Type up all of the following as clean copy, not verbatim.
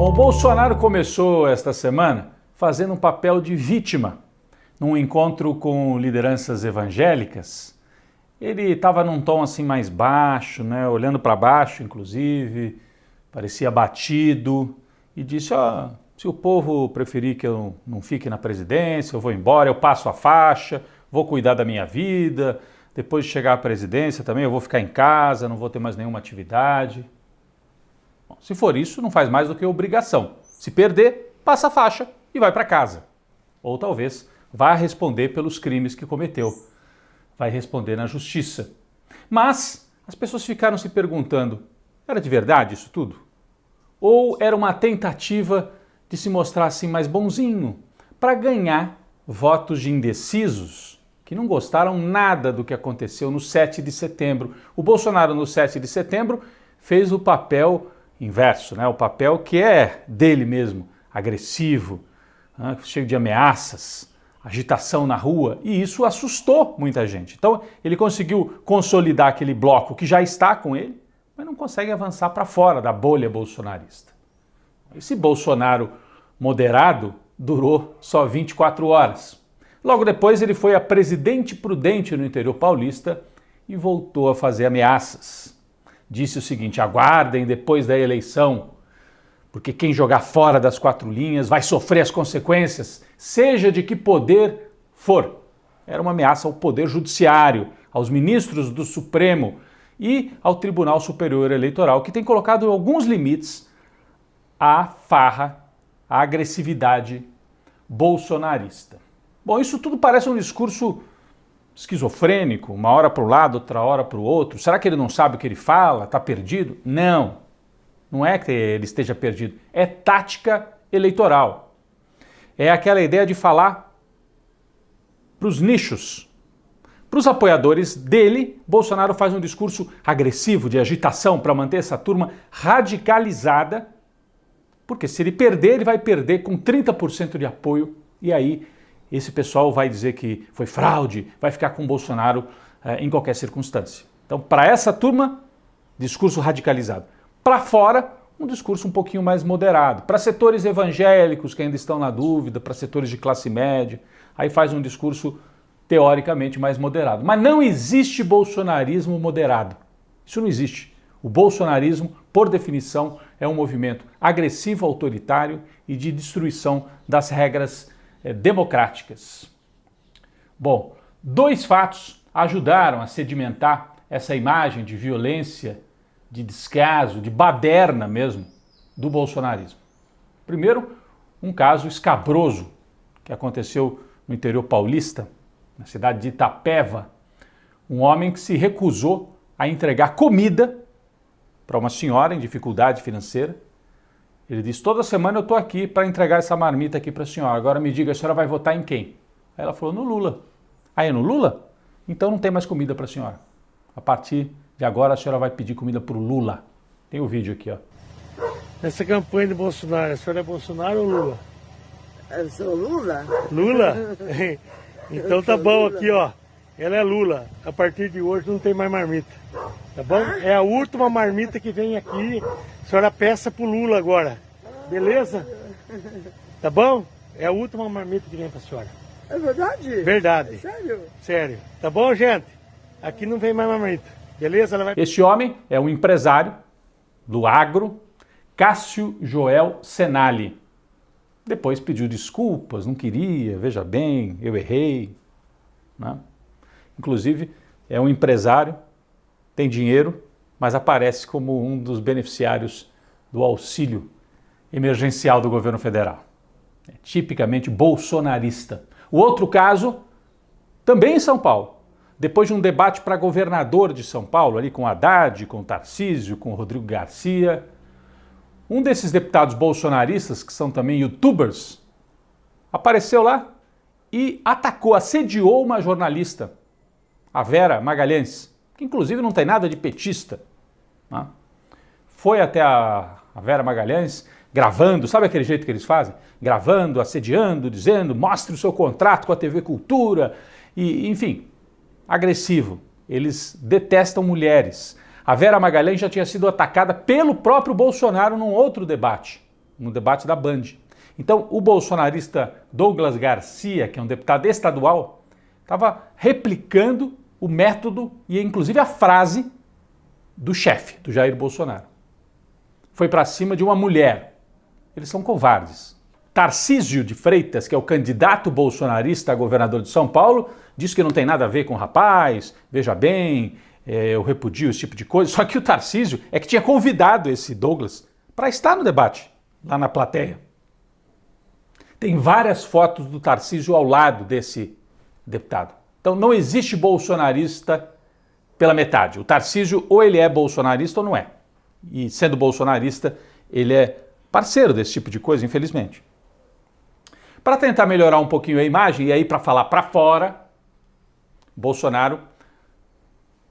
Bom, o Bolsonaro começou esta semana fazendo um papel de vítima. Num encontro com lideranças evangélicas, ele estava num tom assim mais baixo, né, olhando para baixo, inclusive, parecia abatido, e disse, se o povo preferir que eu não fique na presidência, eu vou embora, eu passo a faixa, vou cuidar da minha vida, depois de chegar à presidência também eu vou ficar em casa, não vou ter mais nenhuma atividade. Bom, se for isso, não faz mais do que obrigação. Se perder, passa a faixa e vai para casa. Ou talvez vá responder pelos crimes que cometeu. Vai responder na justiça. Mas as pessoas ficaram se perguntando, era de verdade isso tudo? Ou era uma tentativa de se mostrar assim mais bonzinho, para ganhar votos de indecisos que não gostaram nada do que aconteceu no 7 de setembro. O Bolsonaro no 7 de setembro fez o papel inverso, né? O papel que é dele mesmo, agressivo, né? Cheio de ameaças, agitação na rua, e isso assustou muita gente. Então ele conseguiu consolidar aquele bloco que já está com ele, mas não consegue avançar para fora da bolha bolsonarista. Esse Bolsonaro moderado durou só 24 horas. Logo depois ele foi a presidente prudente no interior paulista e voltou a fazer ameaças. Disse o seguinte, aguardem depois da eleição, porque quem jogar fora das quatro linhas vai sofrer as consequências, seja de que poder for. Era uma ameaça ao Poder Judiciário, aos ministros do Supremo e ao Tribunal Superior Eleitoral, que tem colocado alguns limites à farra, à agressividade bolsonarista. Bom, isso tudo parece um discurso esquizofrênico, uma hora para o lado, outra hora para o outro. Será que ele não sabe o que ele fala? Está perdido? Não, não é que ele esteja perdido. É tática eleitoral. É aquela ideia de falar para os nichos. Para os apoiadores dele, Bolsonaro faz um discurso agressivo, de agitação, para manter essa turma radicalizada, porque se ele perder, ele vai perder com 30% de apoio, e aí esse pessoal vai dizer que foi fraude, vai ficar com o Bolsonaro em qualquer circunstância. Então, para essa turma, discurso radicalizado. Para fora, um discurso um pouquinho mais moderado. Para setores evangélicos que ainda estão na dúvida, para setores de classe média, aí faz um discurso teoricamente mais moderado. Mas não existe bolsonarismo moderado. Isso não existe. O bolsonarismo, por definição, é um movimento agressivo, autoritário e de destruição das regras democráticas. Bom, dois fatos ajudaram a sedimentar essa imagem de violência, de descaso, de baderna mesmo, do bolsonarismo. Primeiro, um caso escabroso que aconteceu no interior paulista, na cidade de Itapeva, um homem que se recusou a entregar comida para uma senhora em dificuldade financeira. Ele disse, toda semana eu estou aqui para entregar essa marmita aqui para a senhora, agora me diga, a senhora vai votar em quem? Aí ela falou, no Lula. Aí é no Lula? Então não tem mais comida para a senhora. A partir de agora a senhora vai pedir comida para o Lula. Tem o vídeo aqui, ó. Essa campanha de Bolsonaro, a senhora é Bolsonaro ou Lula? Eu sou Lula? Lula? Então tá bom aqui, ó. Ela é Lula. A partir de hoje não tem mais marmita. Tá bom? É a última marmita que vem aqui. A senhora peça pro Lula agora. Beleza? Tá bom? É a última marmita que vem pra senhora. É verdade? Verdade. É sério? Sério. Tá bom, gente? Aqui não vem mais marmita. Beleza? Ela vai... Este homem é um empresário do agro, Cássio Joel Senali. Depois pediu desculpas, não queria, veja bem, eu errei. Né? Inclusive, é um empresário, tem dinheiro, mas aparece como um dos beneficiários do auxílio emergencial do governo federal. É tipicamente bolsonarista. O outro caso, também em São Paulo. Depois de um debate para governador de São Paulo, ali com Haddad, com Tarcísio, com Rodrigo Garcia, um desses deputados bolsonaristas, que são também youtubers, apareceu lá e atacou, assediou uma jornalista, a Vera Magalhães, que inclusive não tem nada de petista. Né? Foi até a Vera Magalhães gravando, sabe aquele jeito que eles fazem? Gravando, assediando, dizendo, mostre o seu contrato com a TV Cultura, e enfim, agressivo. Eles detestam mulheres. A Vera Magalhães já tinha sido atacada pelo próprio Bolsonaro num outro debate. no debate da Band. Então, o bolsonarista Douglas Garcia, que é um deputado estadual, estava replicando o método e inclusive a frase do chefe, do Jair Bolsonaro. Foi para cima de uma mulher. Eles são covardes. Tarcísio de Freitas, que é o candidato bolsonarista a governador de São Paulo, diz que não tem nada a ver com o rapaz, veja bem, eu repudio esse tipo de coisa. Só que o Tarcísio é que tinha convidado esse Douglas para estar no debate, lá na plateia. Tem várias fotos do Tarcísio ao lado desse deputado. Então não existe bolsonarista pela metade. O Tarcísio ou ele é bolsonarista ou não é. E sendo bolsonarista, ele é parceiro desse tipo de coisa, infelizmente. Para tentar melhorar um pouquinho a imagem, e aí para falar para fora, Bolsonaro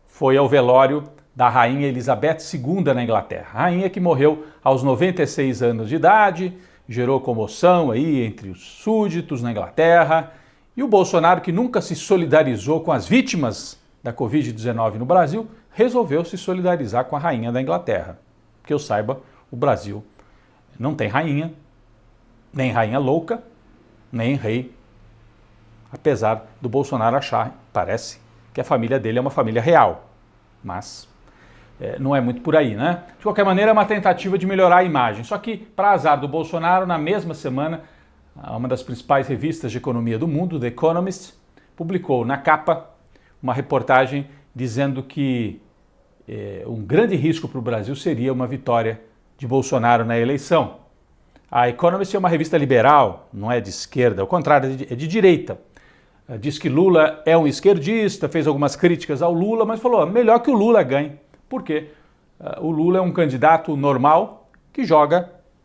foi ao velório da rainha Elizabeth II na Inglaterra. A rainha que morreu aos 96 anos de idade, gerou comoção aí entre os súditos na Inglaterra, e o Bolsonaro, que nunca se solidarizou com as vítimas da Covid-19 no Brasil, resolveu se solidarizar com a rainha da Inglaterra. Que eu saiba, o Brasil não tem rainha, nem rainha louca, nem rei, apesar do Bolsonaro achar, parece, que a família dele é uma família real, mas não é muito por aí, né? De qualquer maneira, é uma tentativa de melhorar a imagem. Só que, para azar do Bolsonaro, na mesma semana, uma das principais revistas de economia do mundo, The Economist, publicou na capa uma reportagem dizendo que um grande risco para o Brasil seria uma vitória de Bolsonaro na eleição. A Economist é uma revista liberal, não é de esquerda, ao contrário, é de direita. Diz que Lula é um esquerdista, fez algumas críticas ao Lula, mas falou, melhor que o Lula ganhe. Por quê? O Lula é um candidato normal que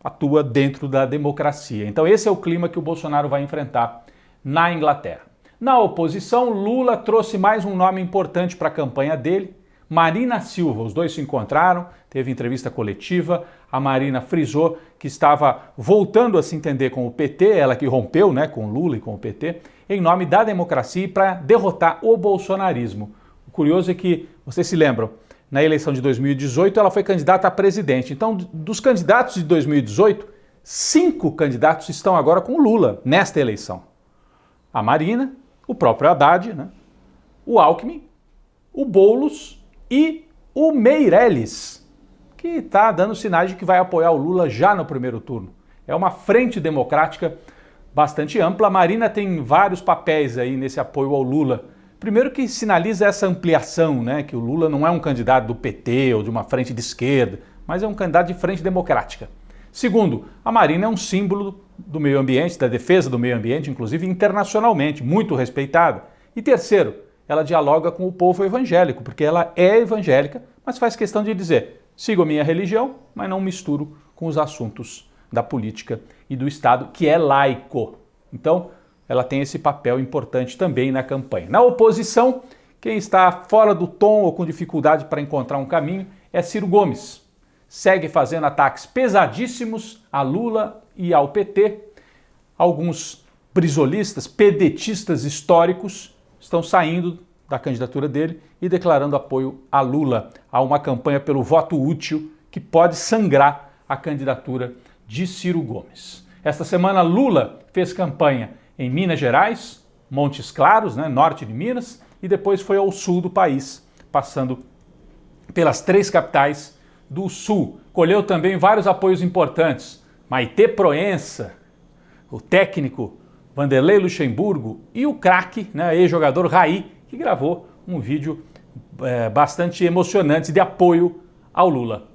atua dentro da democracia. Então esse é o clima que o Bolsonaro vai enfrentar na Inglaterra. Na oposição, Lula trouxe mais um nome importante para a campanha dele, Marina Silva. Os dois se encontraram, teve entrevista coletiva, a Marina frisou que estava voltando a se entender com o PT, ela que rompeu, né, com Lula e com o PT, em nome da democracia e para derrotar o bolsonarismo. O curioso é que, vocês se lembram, na eleição de 2018 ela foi candidata a presidente. Então, dos candidatos de 2018, 5 candidatos estão agora com Lula nesta eleição. A Marina, o próprio Haddad, né, o Alckmin, o Boulos e o Meirelles, que está dando sinais de que vai apoiar o Lula já no primeiro turno. É uma frente democrática bastante ampla. A Marina tem vários papéis aí nesse apoio ao Lula. Primeiro que sinaliza essa ampliação, né, que o Lula não é um candidato do PT ou de uma frente de esquerda, mas é um candidato de frente democrática. Segundo, a Marina é um símbolo do meio ambiente, da defesa do meio ambiente, inclusive internacionalmente, muito respeitada. E terceiro, ela dialoga com o povo evangélico, porque ela é evangélica, mas faz questão de dizer, sigo a minha religião, mas não misturo com os assuntos da política e do Estado, que é laico. Então, ela tem esse papel importante também na campanha. Na oposição, quem está fora do tom ou com dificuldade para encontrar um caminho é Ciro Gomes. Segue fazendo ataques pesadíssimos a Lula e ao PT. Alguns brisolistas, pedetistas históricos, estão saindo da candidatura dele e declarando apoio a Lula, a uma campanha pelo voto útil que pode sangrar a candidatura de Ciro Gomes. Esta semana, Lula fez campanha em Minas Gerais, Montes Claros, né, norte de Minas, e depois foi ao sul do país, passando pelas 3 capitais do sul. Colheu também vários apoios importantes. Maitê Proença, o técnico Vanderlei Luxemburgo e o craque, né, ex-jogador Raí, que gravou um vídeo bastante emocionante de apoio ao Lula.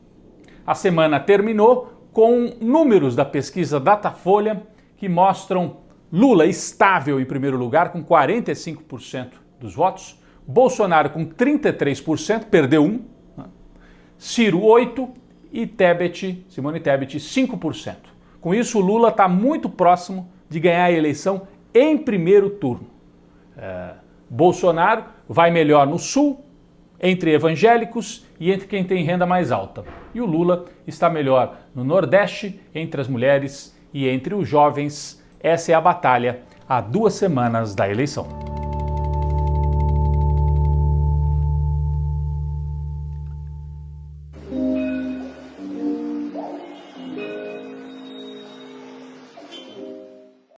A semana terminou com números da pesquisa Datafolha que mostram Lula estável em primeiro lugar, com 45% dos votos, Bolsonaro com 33%, perdeu 1%, né? Ciro 8% e Simone Tebet 5%. Com isso, o Lula está muito próximo de ganhar a eleição em primeiro turno. Bolsonaro vai melhor no sul, entre evangélicos e entre quem tem renda mais alta. E o Lula está melhor no Nordeste, entre as mulheres e entre os jovens. Essa é a batalha há 2 semanas da eleição.